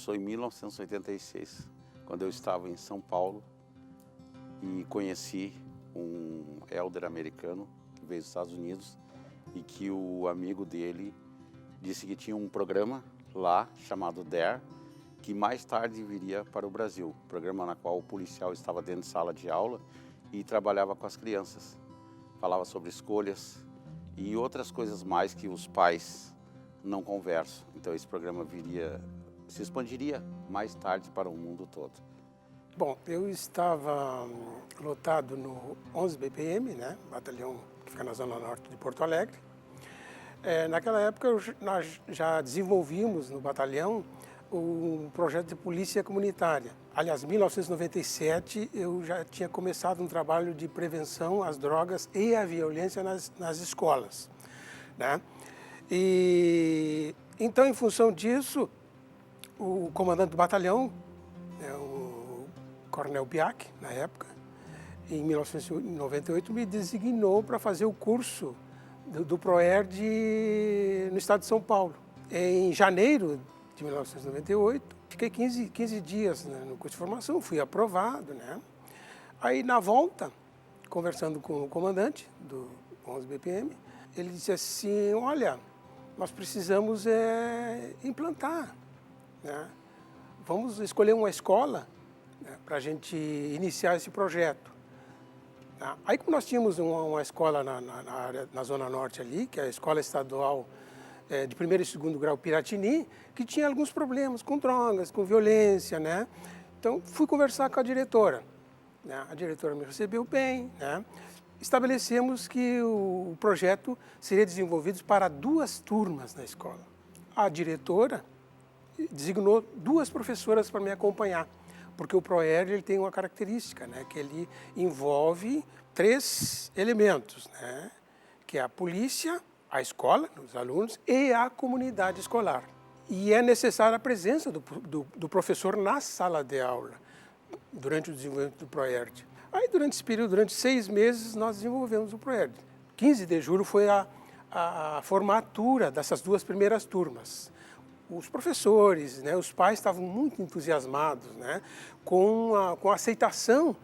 começou em 1986, quando eu estava em São Paulo e conheci um elder americano que veio dos Estados Unidos e que o amigo dele disse que tinha um programa lá chamado DARE, que mais tarde viria para o Brasil, programa na qual o policial estava dentro de sala de aula e trabalhava com as crianças, falava sobre escolhas e outras coisas mais que os pais não conversam. Então esse programa se expandiria mais tarde para o mundo todo. Bom, eu estava lotado no 11 BPM, né, batalhão que fica na zona norte de Porto Alegre. Naquela época nós já desenvolvimos no batalhão um projeto de polícia comunitária. Aliás, em 1997 eu já tinha começado um trabalho de prevenção às drogas e à violência nas escolas, né? E então, em função disso, o comandante do batalhão, o Coronel Biak, na época, em 1998, me designou para fazer o curso do ProERD no estado de São Paulo. Em janeiro de 1998, fiquei 15 dias, né, no curso de formação, fui aprovado, né? Aí, na volta, conversando com o comandante do 11 BPM, ele disse assim: olha, nós precisamos implantar, né? Vamos escolher uma escola, né, para a gente iniciar esse projeto. Aí, como nós tínhamos uma escola na Zona Norte ali, que é a Escola Estadual de primeiro e segundo grau Piratini, que tinha alguns problemas com drogas, com violência, né? Então, fui conversar com a diretora, né? A diretora me recebeu bem, né? Estabelecemos que o projeto seria desenvolvido para 2 turmas na escola. A diretora designou 2 professoras para me acompanhar, porque o ProERD ele tem uma característica, né, que ele envolve 3 elementos, né, que é a polícia, a escola, os alunos, e a comunidade escolar. E é necessária a presença do professor na sala de aula, durante o desenvolvimento do ProERD. Aí, durante esse período, durante 6 meses, nós desenvolvemos o ProERD. 15 de julho foi a formatura dessas 2 primeiras turmas. Os professores, né, os pais estavam muito entusiasmados, né, com a aceitação,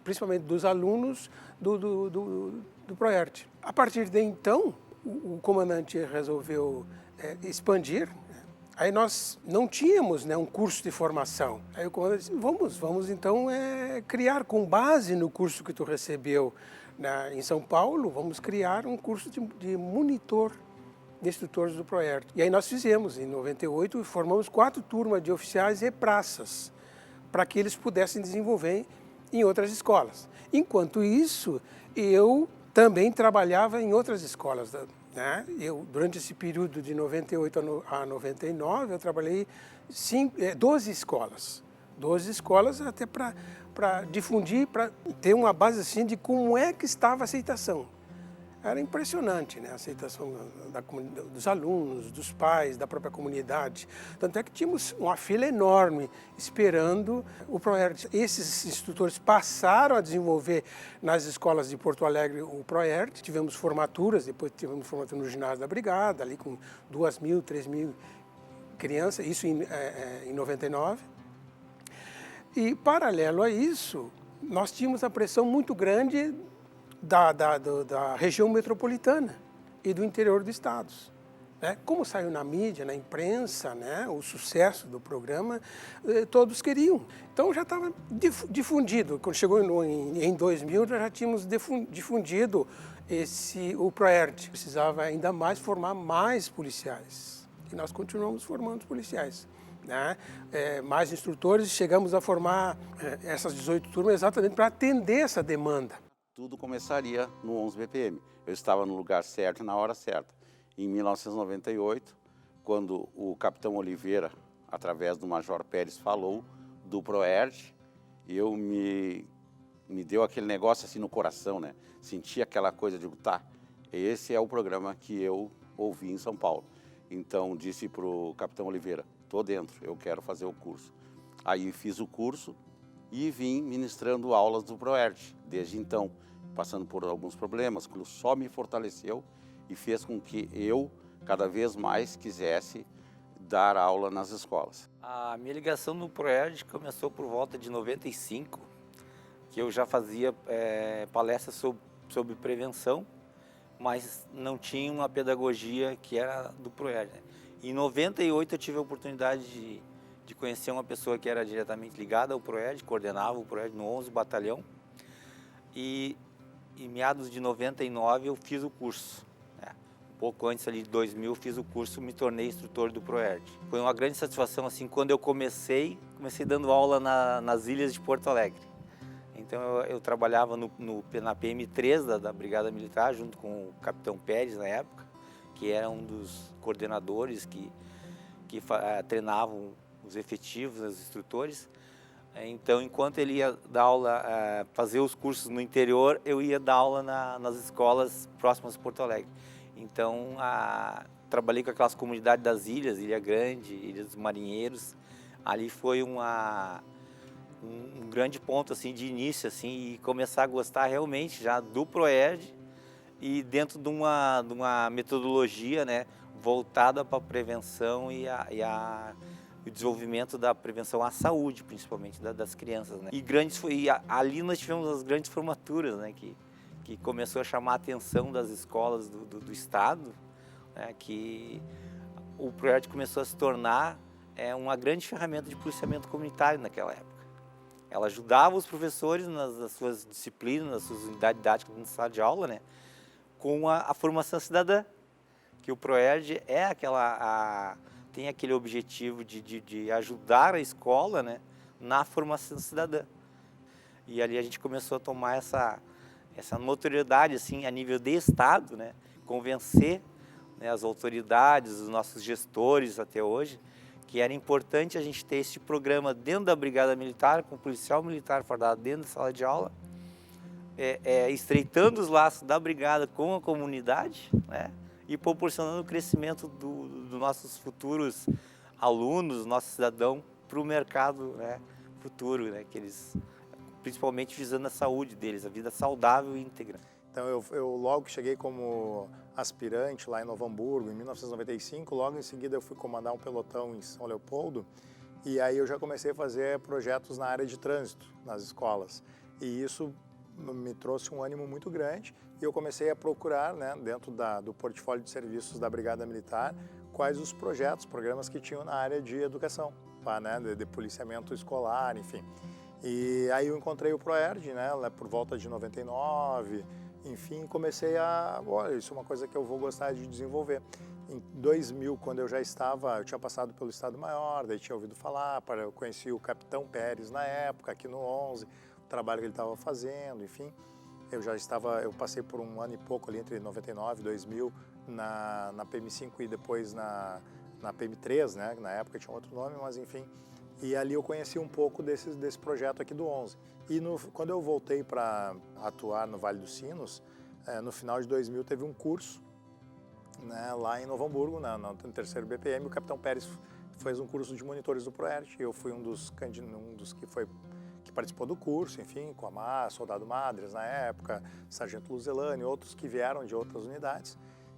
principalmente dos alunos do ProERD. A partir de então, o comandante resolveu expandir. Aí nós não tínhamos, né, um curso de formação. Aí o comandante disse: vamos então criar, com base no curso que tu recebeu em São Paulo, vamos criar um curso de monitor de instrutores do ProERD. E aí nós fizemos, em 98, formamos 4 turmas de oficiais e praças, para que eles pudessem desenvolver em outras escolas. Enquanto isso, eu também trabalhava em outras escolas, né? Durante esse período de 98 a 99, eu trabalhei 12 escolas. 12 escolas até para difundir, para ter uma base assim de como é que estava a aceitação. Era impressionante, né, a aceitação dos alunos, dos pais, da própria comunidade. Tanto é que tínhamos uma fila enorme esperando o ProERD. Esses instrutores passaram a desenvolver nas escolas de Porto Alegre o ProERD. Tivemos formaturas, depois tivemos formatura no ginásio da Brigada, ali com 2.000, 3.000 crianças, isso em 99. E, paralelo a isso, nós tínhamos a pressão muito grande da região metropolitana e do interior do estado, né? Como saiu na mídia, na imprensa, né, o sucesso do programa, todos queriam. Então já estava difundido. Quando chegou em 2000, já tínhamos difundido o ProERD. Precisava ainda mais formar mais policiais. E nós continuamos formando policiais, né? Mais instrutores, chegamos a formar essas 18 turmas exatamente para atender essa demanda. Tudo começaria no 11 BPM. Eu estava no lugar certo e na hora certa. Em 1998, quando o capitão Oliveira, através do Major Pérez, falou do ProERD, me deu aquele negócio assim no coração, né? Senti aquela coisa de, tá, esse é o programa que eu ouvi em São Paulo. Então, disse para o capitão Oliveira: tô dentro, eu quero fazer o curso. Aí fiz o curso e vim ministrando aulas do ProERD. Desde então, passando por alguns problemas, aquilo só me fortaleceu e fez com que eu, cada vez mais, quisesse dar aula nas escolas. A minha ligação no Proerd começou por volta de 95, que eu já fazia palestras sobre prevenção, mas não tinha uma pedagogia que era do Proerd, né? Em 98 eu tive a oportunidade de conhecer uma pessoa que era diretamente ligada ao Proerd, coordenava o Proerd no 11 Batalhão, e em meados de 99 eu fiz o curso. Pouco antes ali de 2000 fiz o curso, me tornei instrutor do Proerd. Foi uma grande satisfação assim quando eu comecei dando aula nas ilhas de Porto Alegre. Então eu trabalhava na PM3 da Brigada Militar junto com o Capitão Pérez na época, que era um dos coordenadores que treinavam os efetivos, os instrutores. Então, enquanto ele ia dar aula, fazer os cursos no interior, eu ia dar aula nas escolas próximas de Porto Alegre. Então, trabalhei com aquelas comunidades das ilhas, Ilha Grande, Ilha dos Marinheiros. Ali foi um grande ponto assim, de início assim, e começar a gostar realmente já do Proerd e dentro de uma metodologia, né, voltada para a prevenção e o desenvolvimento da prevenção à saúde, principalmente das crianças, né? Ali nós tivemos as grandes formaturas, né, que começou a chamar a atenção das escolas do estado, né, que o Proerd começou a se tornar uma grande ferramenta de policiamento comunitário naquela época. Ela ajudava os professores nas suas disciplinas, nas suas unidades didáticas na sala de aula, né, com a formação cidadã, que o Proerd tem aquele objetivo de ajudar a escola, né, na formação cidadã. E ali a gente começou a tomar essa notoriedade assim, a nível de Estado, né, convencer, né, as autoridades, os nossos gestores até hoje, que era importante a gente ter esse programa dentro da Brigada Militar, com o policial militar fardado dentro da sala de aula, estreitando os laços da Brigada com a comunidade, né, e proporcionando o crescimento dos nossos futuros alunos, nosso cidadão, para o mercado, né, futuro, né, que eles, principalmente visando a saúde deles, a vida saudável e íntegra. Então eu logo cheguei como aspirante lá em Novo Hamburgo, em 1995, logo em seguida eu fui comandar um pelotão em São Leopoldo, e aí eu já comecei a fazer projetos na área de trânsito, nas escolas, e isso me trouxe um ânimo muito grande, e eu comecei a procurar, né, dentro do portfólio de serviços da Brigada Militar, quais os programas que tinham na área de educação, né, de policiamento escolar, enfim. E aí eu encontrei o Proerd, né, lá por volta de 99, enfim, comecei olha, isso é uma coisa que eu vou gostar de desenvolver. Em 2000, quando eu tinha passado pelo Estado-Maior, daí tinha ouvido falar, eu conheci o Capitão Pérez na época, aqui no 11, o trabalho que ele estava fazendo, enfim. Eu passei por um ano e pouco ali, entre 99 e 2000, na PM5 e depois na PM3, né, na época tinha outro nome, mas enfim. E ali eu conheci um pouco desse projeto aqui do 11. E quando eu voltei para atuar no Vale dos Sinos, no final de 2000 teve um curso, né, lá em Novo Hamburgo, no 3º BPM, o Capitão Pérez fez um curso de monitores do Proerd. Eu fui um dos que participou do curso, enfim, com Soldado Madres na época, Sargento Luzelani, outros que vieram de outras unidades.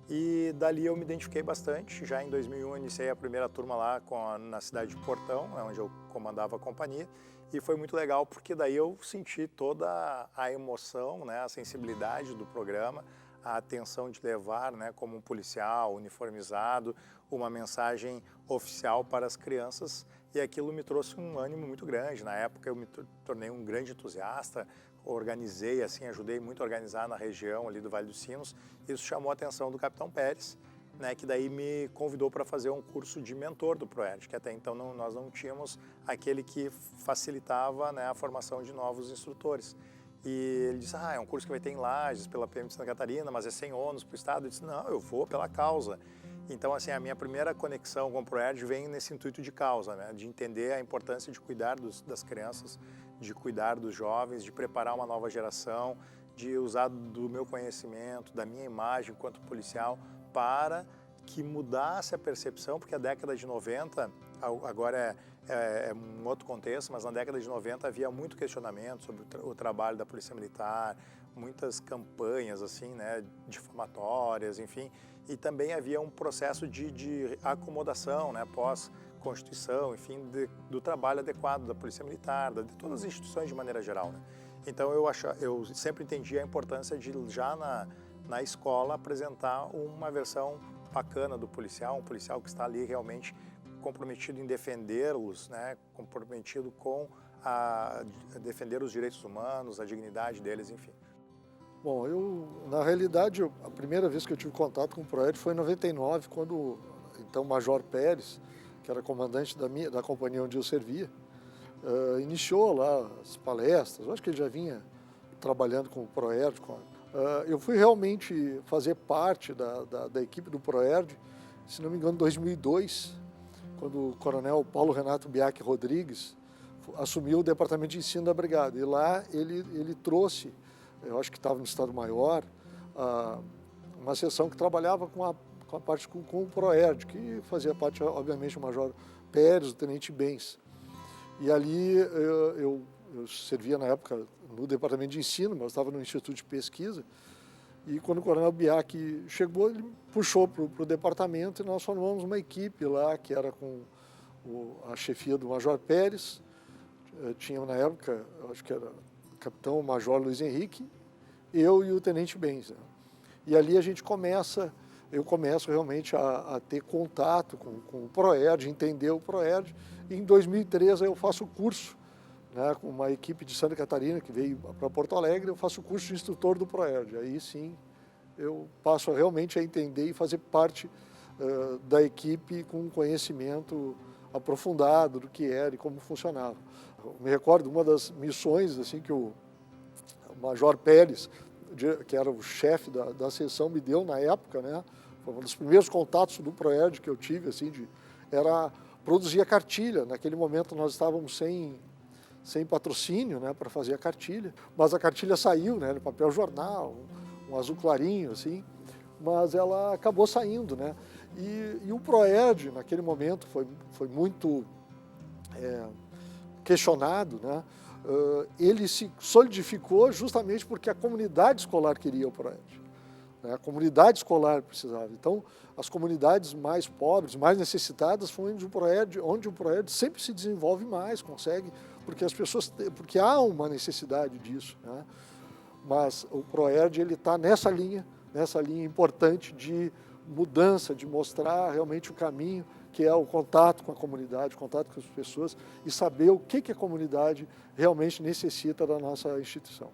E dali eu me identifiquei bastante. Já em 2001 eu iniciei a primeira turma lá na cidade de Portão, onde eu comandava a companhia, e foi muito legal porque daí eu senti toda a emoção, né, a sensibilidade do programa, a atenção de levar, né, como um policial uniformizado, uma mensagem oficial para as crianças, e aquilo me trouxe um ânimo muito grande. Na época eu me tornei um grande entusiasta, organizei, assim, ajudei muito a organizar na região ali do Vale dos Sinos. Isso chamou a atenção do Capitão Pérez, né, que daí me convidou para fazer um curso de mentor do Proerd, que até então nós não tínhamos aquele que facilitava, né, a formação de novos instrutores. E ele disse, é um curso que vai ter em Lages, pela PM de Santa Catarina, mas é sem ônus para o Estado. Eu disse, não, eu vou pela causa. Então, assim, a minha primeira conexão com o Proerd vem nesse intuito de causa, né, de entender a importância de cuidar das crianças, de cuidar dos jovens, de preparar uma nova geração, de usar do meu conhecimento, da minha imagem enquanto policial, para que mudasse a percepção, porque a década de 90 agora é um outro contexto, mas na década de 90 havia muito questionamento sobre o trabalho da Polícia Militar, muitas campanhas assim, né, difamatórias, enfim, e também havia um processo de acomodação, né, pós-Constituição, enfim, do trabalho adequado da Polícia Militar, de todas as instituições de maneira geral, né. Então eu sempre entendi a importância de já na escola apresentar uma versão bacana do policial, um policial que está ali realmente comprometido em defendê-los, né, comprometido com defender os direitos humanos, a dignidade deles, enfim. Bom, na realidade, a primeira vez que eu tive contato com o Proerd foi em 99, quando então o Major Pérez, que era comandante da companhia onde eu servia, iniciou lá as palestras. Eu acho que ele já vinha trabalhando com o Proerd. Eu fui realmente fazer parte da equipe do Proerd, se não me engano, em 2002, quando o coronel Paulo Renato Biac Rodrigues assumiu o departamento de ensino da brigada. E lá ele trouxe, eu acho que estava no Estado-Maior, uma seção que trabalhava com a parte com o Proerd, que fazia parte, obviamente, o Major Pérez, o Tenente Bens. E ali eu servia na época no departamento de ensino, mas estava no Instituto de Pesquisa. E quando o coronel Biac chegou, ele puxou para o departamento e nós formamos uma equipe lá, que era com a chefia do Major Pérez. Tinha na época, eu acho que era o capitão Major Luiz Henrique, eu e o Tenente Bens. Né? E ali eu começo realmente a ter contato com o Proerd, entender o Proerd. E em 2013 eu faço o curso, né, com uma equipe de Santa Catarina que veio para Porto Alegre, eu faço o curso de instrutor do Proerd. Aí sim eu passo realmente a entender e fazer parte da equipe com um conhecimento aprofundado do que era e como funcionava. Eu me recordo de uma das missões assim, que o Major Pérez, que era o chefe da seção, me deu na época, né? Foi um dos primeiros contatos do Proerd que eu tive, assim, era produzir a cartilha. Naquele momento nós estávamos sem patrocínio, né, para fazer a cartilha, mas a cartilha saiu, né, no papel jornal, um azul clarinho, assim, mas ela acabou saindo, né? E o Proerd, naquele momento, foi muito questionado, né? Ele se solidificou justamente porque a comunidade escolar queria o Proerd. A comunidade escolar precisava. Então, as comunidades mais pobres, mais necessitadas, foi onde o Proerd sempre se desenvolve mais, consegue, porque há uma necessidade disso, né? Mas o Proerd ele está nessa linha importante de mudança, de mostrar realmente o caminho, que é o contato com a comunidade, o contato com as pessoas e saber o que a comunidade realmente necessita da nossa instituição.